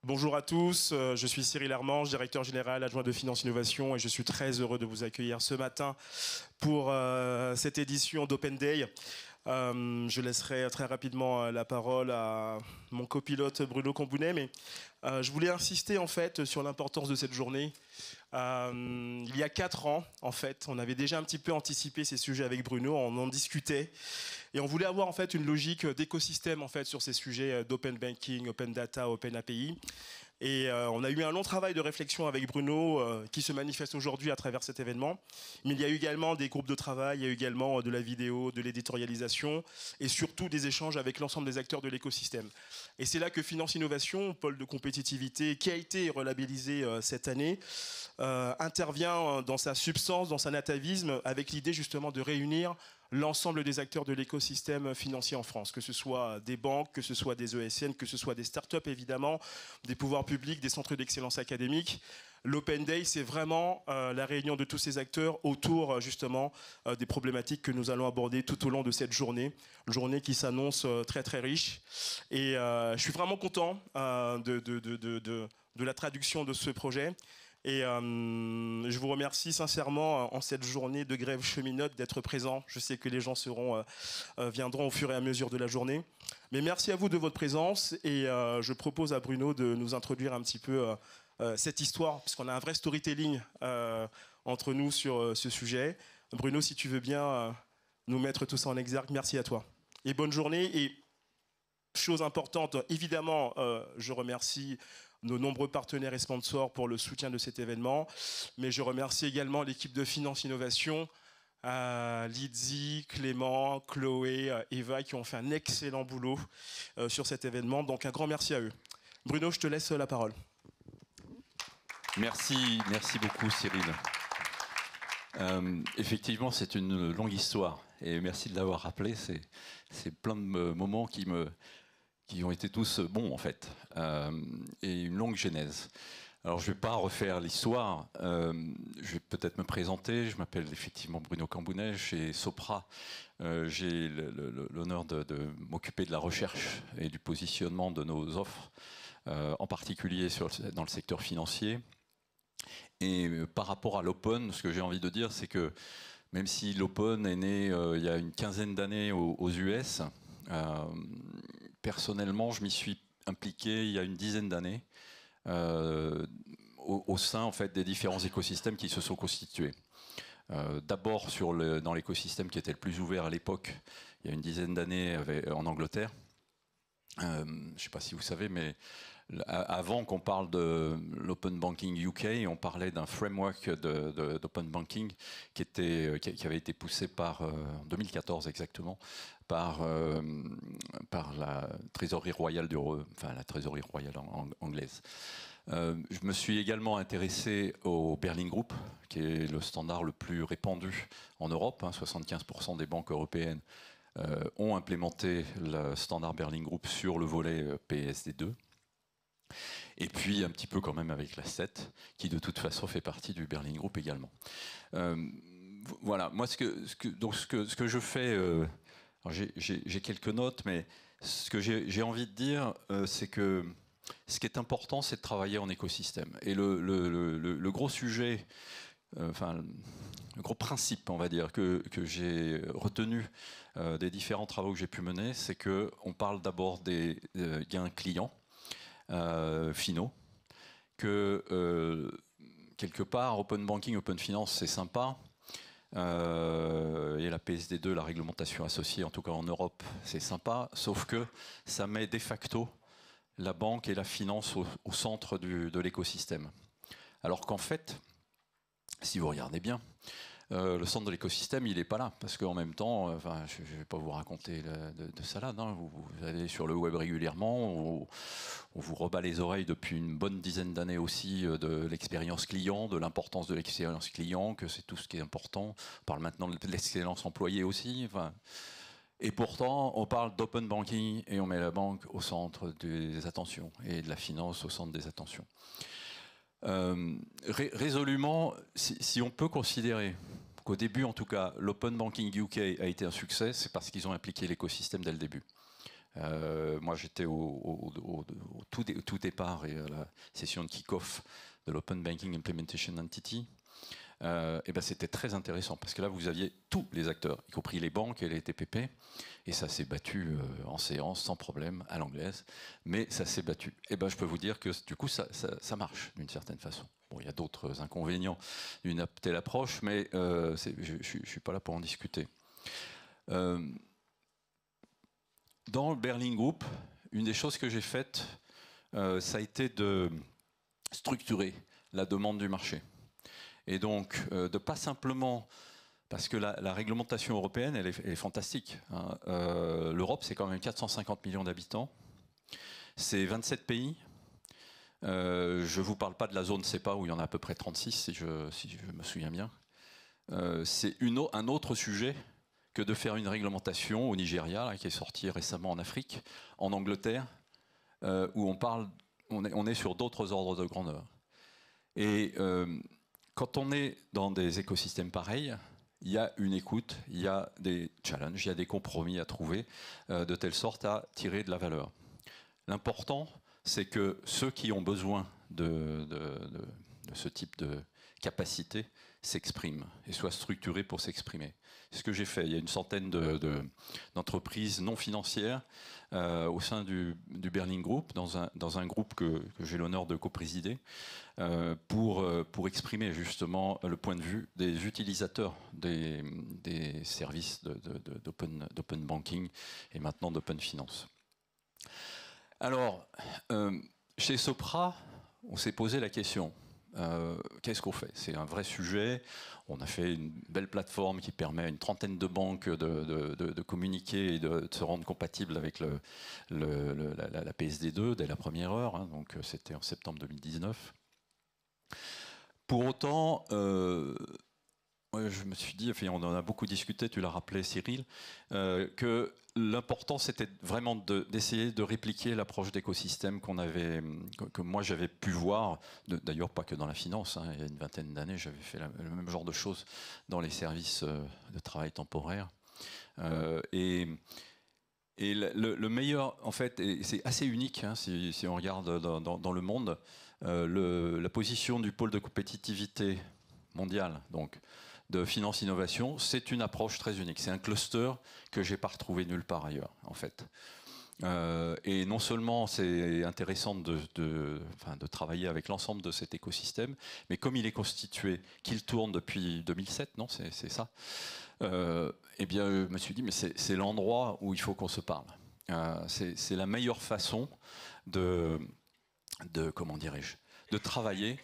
Bonjour à tous, je suis Cyril Armange, directeur général adjoint de Finance Innovation et je suis très heureux de vous accueillir ce matin pour cette édition d'Open Day. Je laisserai très rapidement la parole à mon copilote Bruno Cambounet, mais je voulais insister en fait sur l'importance de cette journée. Il y a 4 ans, en fait, on avait déjà un petit peu anticipé ces sujets avec Bruno, on en discutait et on voulait avoir en fait une logique d'écosystème en fait sur ces sujets d'open banking, open data, open API. Et on a eu un long travail de réflexion avec Bruno qui se manifeste aujourd'hui à travers cet événement. Mais il y a eu également des groupes de travail, il y a eu également de la vidéo, de l'éditorialisation et surtout des échanges avec l'ensemble des acteurs de l'écosystème. Et c'est là que Finance Innovation, pôle de compétitivité qui a été relabellisé cette année, intervient dans sa substance, dans son atavisme, avec l'idée justement de réunir l'ensemble des acteurs de l'écosystème financier en France, que ce soit des banques, que ce soit des ESN, que ce soit des startups évidemment, des pouvoirs publics, des centres d'excellence académique. L'Open Day, c'est vraiment la réunion de tous ces acteurs autour justement des problématiques que nous allons aborder tout au long de cette journée, une journée qui s'annonce très très riche. Et je suis vraiment content de la traduction de ce projet. Et je vous remercie sincèrement en cette journée de grève cheminote d'être présent. Je sais que les gens viendront au fur et à mesure de la journée. Mais merci à vous de votre présence et je propose à Bruno de nous introduire un petit peu cette histoire, puisqu'on a un vrai storytelling entre nous sur ce sujet. Bruno, si tu veux bien nous mettre tout ça en exergue, merci à toi. Et bonne journée. Et chose importante, évidemment, je remercie nos nombreux partenaires et sponsors pour le soutien de cet événement. Mais je remercie également l'équipe de Finance Innovation, Lydie, Clément, Chloé, Eva, qui ont fait un excellent boulot sur cet événement. Donc un grand merci à eux. Bruno, je te laisse la parole. Merci beaucoup Cyril. Effectivement, c'est une longue histoire. Et merci de l'avoir rappelé. C'est plein de moments qui ont été tous bons en fait, et une longue genèse. Alors je ne vais pas refaire l'histoire, je vais peut-être me présenter. Je m'appelle effectivement Bruno Cambounet, chez Sopra. J'ai l'honneur de m'occuper de la recherche et du positionnement de nos offres, en particulier dans le secteur financier. Et par rapport à l'Open, ce que j'ai envie de dire, c'est que même si l'Open est né il y a une quinzaine d'années aux US, personnellement, je m'y suis impliqué il y a une dizaine d'années au sein en fait, des différents écosystèmes qui se sont constitués. D'abord dans l'écosystème qui était le plus ouvert à l'époque, il y a une dizaine d'années en Angleterre. Je ne sais pas si vous savez, mais avant qu'on parle de l'Open Banking UK, on parlait d'un framework d'Open Banking qui avait été poussé en 2014 exactement, par la trésorerie royale la trésorerie royale anglaise. Je me suis également intéressé au Berlin Group, qui est le standard le plus répandu en Europe. 75% des banques européennes ont implémenté le standard Berlin Group sur le volet PSD2. Et puis un petit peu quand même avec la 7, qui de toute façon fait partie du Berlin Group également. Voilà, moi ce que je fais, j'ai quelques notes, mais ce que j'ai envie de dire, c'est que ce qui est important, c'est de travailler en écosystème. Et le gros sujet, le gros principe, on va dire, que j'ai retenu des différents travaux que j'ai pu mener, c'est qu'on parle d'abord des gains clients finaux, que quelque part, Open Banking, Open Finance, c'est sympa. Et la PSD2, la réglementation associée, en tout cas en Europe, c'est sympa, sauf que ça met de facto la banque et la finance au centre de l'écosystème. Alors qu'en fait, si vous regardez bien, le centre de l'écosystème, il n'est pas là. Parce qu'en même temps, je ne vais pas vous raconter de salade. Hein. Vous allez sur le web régulièrement, on vous rebat les oreilles depuis une bonne dizaine d'années aussi de l'expérience client, de l'importance de l'expérience client, que c'est tout ce qui est important. On parle maintenant de l'excellence employée aussi. Et pourtant, on parle d'open banking et on met la banque au centre des attentions et de la finance au centre des attentions. Résolument, si on peut considérer qu'au début, en tout cas, l'Open Banking UK a été un succès, c'est parce qu'ils ont impliqué l'écosystème dès le début. Moi, j'étais au tout départ et à la session de kick-off de l'Open Banking Implementation Entity. Et ben c'était très intéressant parce que là vous aviez tous les acteurs, y compris les banques et les TPP, et ça s'est battu en séance sans problème à l'anglaise, mais ça s'est battu. Et ben je peux vous dire que du coup ça marche d'une certaine façon. Bon, il y a d'autres inconvénients d'une telle approche, mais je suis pas là pour en discuter. Dans le Berlin Group, une des choses que j'ai faites, ça a été de structurer la demande du marché. Et donc, de pas simplement, parce que la réglementation européenne, elle est fantastique. Hein. L'Europe, c'est quand même 450 millions d'habitants. C'est 27 pays. Je ne vous parle pas de la zone CEPA, où il y en a à peu près 36, si je me souviens bien. C'est un autre sujet que de faire une réglementation au Nigeria, là, qui est sortie récemment en Afrique, en Angleterre, où on est sur d'autres ordres de grandeur. Et quand on est dans des écosystèmes pareils, il y a une écoute, il y a des challenges, il y a des compromis à trouver de telle sorte à tirer de la valeur. L'important, c'est que ceux qui ont besoin de ce type de capacité s'expriment et soient structurés pour s'exprimer. C'est ce que j'ai fait. Il y a une centaine d'entreprises non financières au sein du Berlin Group, dans un groupe que j'ai l'honneur de coprésider, pour exprimer justement le point de vue des utilisateurs des services d'open banking et maintenant d'open finance. Alors, chez Sopra, on s'est posé la question. Qu'est-ce qu'on fait? C'est un vrai sujet. On a fait une belle plateforme qui permet à une trentaine de banques de communiquer et de se rendre compatibles avec la PSD2 dès la première heure. Hein, donc c'était en septembre 2019. Pour autant, je me suis dit, enfin, on en a beaucoup discuté, tu l'as rappelé Cyril, que l'important c'était vraiment d'essayer de répliquer l'approche d'écosystème que moi j'avais pu voir, d'ailleurs pas que dans la finance, hein, il y a une vingtaine d'années j'avais fait le même genre de choses dans les services de travail temporaire. Et le meilleur, en fait, et c'est assez unique hein, si on regarde dans le monde, la position du pôle de compétitivité mondiale, donc de finance innovation, c'est une approche très unique. C'est un cluster que j'ai pas retrouvé nulle part ailleurs, en fait. Et non seulement c'est intéressant de travailler avec l'ensemble de cet écosystème, mais comme il est constitué, qu'il tourne depuis 2007, non, c'est ça. Eh bien, je me suis dit, mais c'est l'endroit où il faut qu'on se parle. C'est la meilleure façon comment dirais-je, de travailler,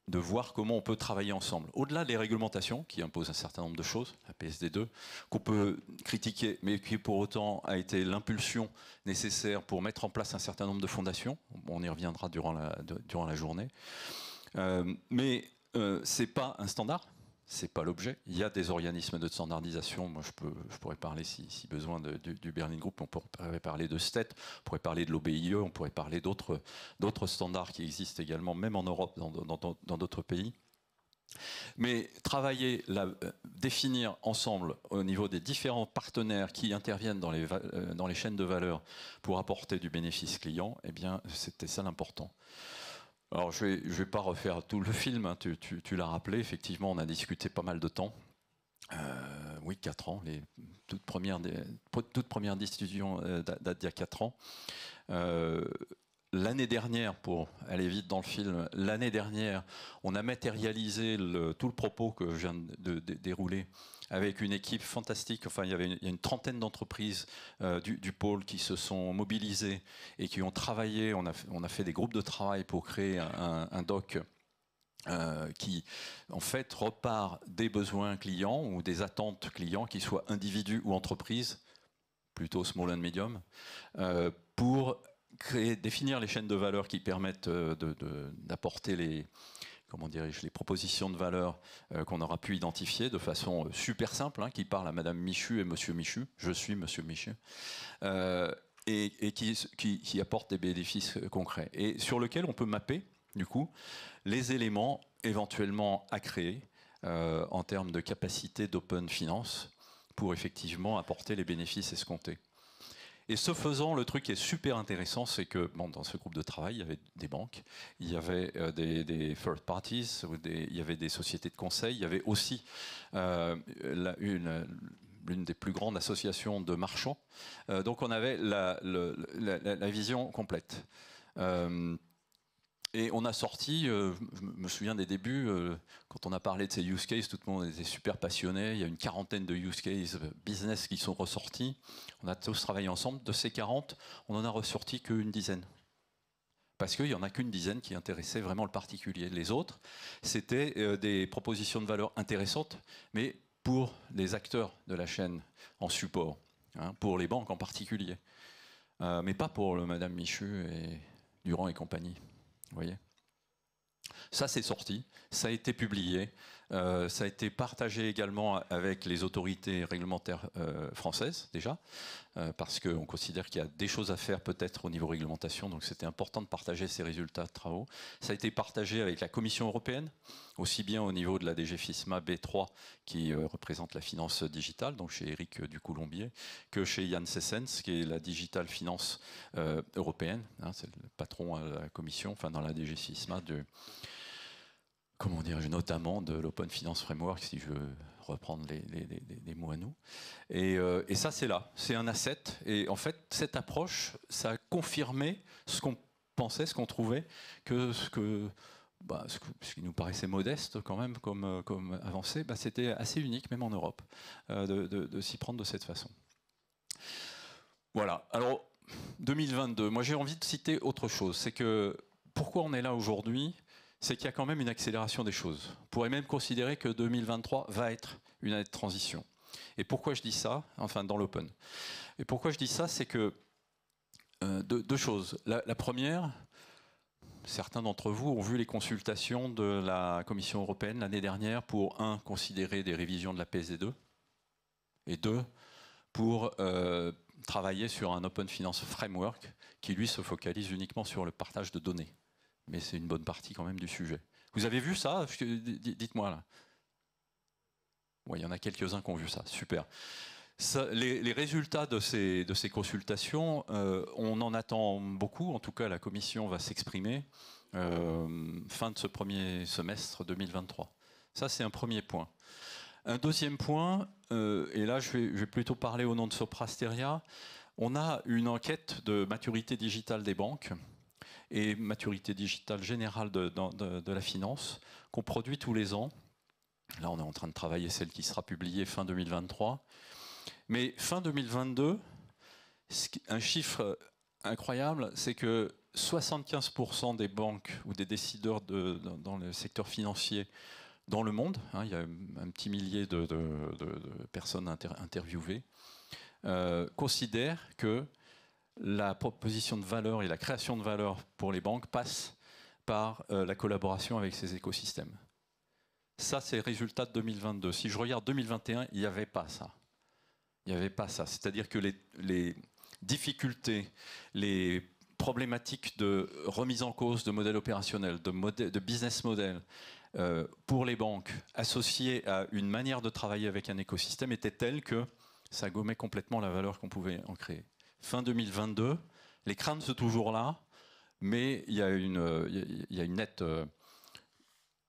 de voir comment on peut travailler ensemble. Au-delà des réglementations qui imposent un certain nombre de choses, la PSD2, qu'on peut critiquer, mais qui pour autant a été l'impulsion nécessaire pour mettre en place un certain nombre de fondations. On y reviendra durant la journée. Mais c'est pas un standard. C'est pas l'objet. Il y a des organismes de standardisation. Moi, je pourrais parler, si besoin, du Berlin Group. On pourrait parler de STET, on pourrait parler de l'OBIE, on pourrait parler d'autres standards qui existent également, même en Europe, dans d'autres pays. Mais travailler, définir ensemble, au niveau des différents partenaires qui interviennent dans les chaînes de valeur pour apporter du bénéfice client, eh bien, c'était ça l'important. Alors, je vais pas refaire tout le film, hein, tu l'as rappelé, effectivement, on a discuté pas mal de temps. Oui, 4 ans, les toutes premières décisions datent d'il y a 4 ans. L'année dernière, pour aller vite dans le film, l'année dernière, on a matérialisé tout le propos que je viens de dérouler avec une équipe fantastique. Enfin, il y a une trentaine d'entreprises du pôle qui se sont mobilisées et qui ont travaillé. On a fait des groupes de travail pour créer un doc qui, en fait, repart des besoins clients ou des attentes clients, qu'ils soient individus ou entreprises, plutôt small and medium, pour définir les chaînes de valeur qui permettent d'apporter les propositions de valeur qu'on aura pu identifier de façon super simple, hein, qui parle à Madame Michu et Monsieur Michu. Je suis Monsieur Michu. Et qui apporte des bénéfices concrets. Et sur lequel on peut mapper, du coup, les éléments éventuellement à créer en termes de capacité d'open finance pour effectivement apporter les bénéfices escomptés. Et ce faisant, le truc qui est super intéressant, c'est que bon, dans ce groupe de travail, il y avait des banques, il y avait des third parties, il y avait des sociétés de conseil, il y avait aussi l'une des plus grandes associations de marchands. Donc on avait la vision complète. Et on a sorti, je me souviens des débuts, quand on a parlé de ces use cases, tout le monde était super passionné. Il y a une quarantaine de use cases business qui sont ressortis. On a tous travaillé ensemble. De ces 40, on n'en a ressorti qu'une dizaine. Parce qu'il n'y en a qu'une dizaine qui intéressait vraiment le particulier. Les autres, c'était des propositions de valeur intéressantes, mais pour les acteurs de la chaîne en support, hein, pour les banques en particulier. Mais pas pour le Madame Michu et Durand et compagnie. Vous voyez, ça c'est sorti, ça a été publié, ça a été partagé également avec les autorités réglementaires françaises déjà, parce qu'on considère qu'il y a des choses à faire peut-être au niveau réglementation, donc c'était important de partager ces résultats de travaux. Ça a été partagé avec la Commission européenne, aussi bien au niveau de la DG FISMA B3 qui représente la finance digitale, donc chez Eric Ducoulombier, que chez Yann Sessens qui est la Digital Finance européenne, hein, c'est le patron à la Commission, enfin dans la DG FISMA de... Comment dire, notamment de l'Open Finance Framework, si je veux reprendre les mots à nous. Et ça, c'est là, c'est un asset. Et en fait, cette approche, ça a confirmé ce qu'on pensait, ce qu'on trouvait, ce qui nous paraissait modeste quand même comme avancée, c'était assez unique, même en Europe, de s'y prendre de cette façon. Voilà. Alors, 2022, moi j'ai envie de citer autre chose. C'est que, pourquoi on est là aujourd'hui ? C'est qu'il y a quand même une accélération des choses. On pourrait même considérer que 2023 va être une année de transition. Et pourquoi je dis ça ? Enfin, dans l'open. Et pourquoi je dis ça ? C'est que deux choses. La première, certains d'entre vous ont vu les consultations de la Commission européenne l'année dernière pour, un, considérer des révisions de la PSD2, et deux, pour travailler sur un Open Finance Framework qui, lui, se focalise uniquement sur le partage de données. Mais c'est une bonne partie quand même du sujet. Vous avez vu ça ? Dites-moi là. Ouais, il y en a quelques-uns qui ont vu ça. Super. Ça, les résultats de ces consultations, on en attend beaucoup. En tout cas, la Commission va s'exprimer fin de ce premier semestre 2023. Ça, c'est un premier point. Un deuxième point, et là, je vais plutôt parler au nom de Soprasteria. On a une enquête de maturité digitale des banques et maturité digitale générale de la finance qu'on produit tous les ans. Là, on est en train de travailler celle qui sera publiée fin 2023. Mais fin 2022, un chiffre incroyable, c'est que 75% des banques ou des décideurs dans le secteur financier dans le monde, hein, il y a un petit millier de personnes interviewées, considèrent que la proposition de valeur et la création de valeur pour les banques passe par la collaboration avec ces écosystèmes. Ça, c'est le résultat de 2022. Si je regarde 2021, il n'y avait pas ça. Il n'y avait pas ça. C'est-à-dire que les difficultés, les problématiques de remise en cause de modèles opérationnels, de business model pour les banques associées à une manière de travailler avec un écosystème étaient telles que ça gommait complètement la valeur qu'on pouvait en créer. Fin 2022, les craintes sont toujours là, mais il y a une nette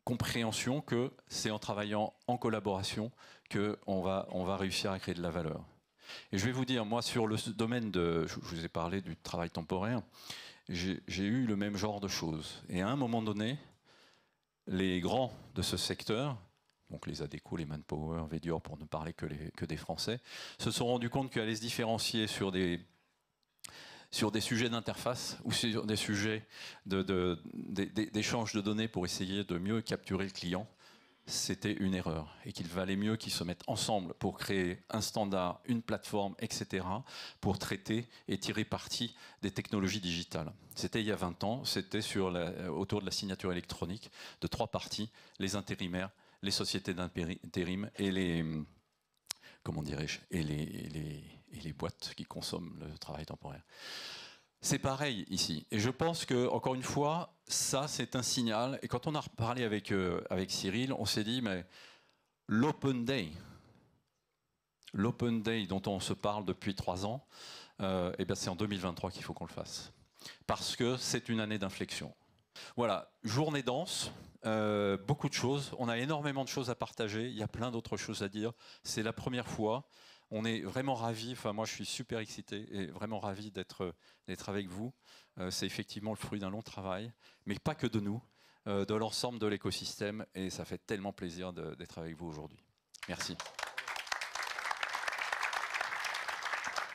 compréhension que c'est en travaillant en collaboration qu'on va réussir à créer de la valeur. Et je vais vous dire, moi, sur le domaine je vous ai parlé du travail temporaire, j'ai eu le même genre de choses. Et à un moment donné, les grands de ce secteur, donc les Adecco, les Manpower, Vedior, pour ne parler que des Français, se sont rendus compte qu'ils allaient se différencier sur des sujets d'interface ou sur des sujets d'échange de données pour essayer de mieux capturer le client. C'était une erreur et qu'il valait mieux qu'ils se mettent ensemble pour créer un standard, une plateforme, etc., pour traiter et tirer parti des technologies digitales. C'était il y a 20 ans, c'était autour de la signature électronique de 3 parties, les intérimaires, les sociétés d'intérim et les boîtes qui consomment le travail temporaire. C'est pareil ici. Et je pense que, encore une fois, ça, c'est un signal. Et quand on a reparlé avec Cyril, on s'est dit, mais l'Open Day dont on se parle depuis 3 ans, eh bien c'est en 2023 qu'il faut qu'on le fasse. Parce que c'est une année d'inflexion. Voilà, journée dense, beaucoup de choses. On a énormément de choses à partager. Il y a plein d'autres choses à dire. C'est la première fois. On est vraiment ravis. Enfin, moi, je suis super excité et vraiment ravi d'être avec vous. C'est effectivement le fruit d'un long travail, mais pas que de nous, de l'ensemble de l'écosystème. Et ça fait tellement plaisir d'être avec vous aujourd'hui. Merci.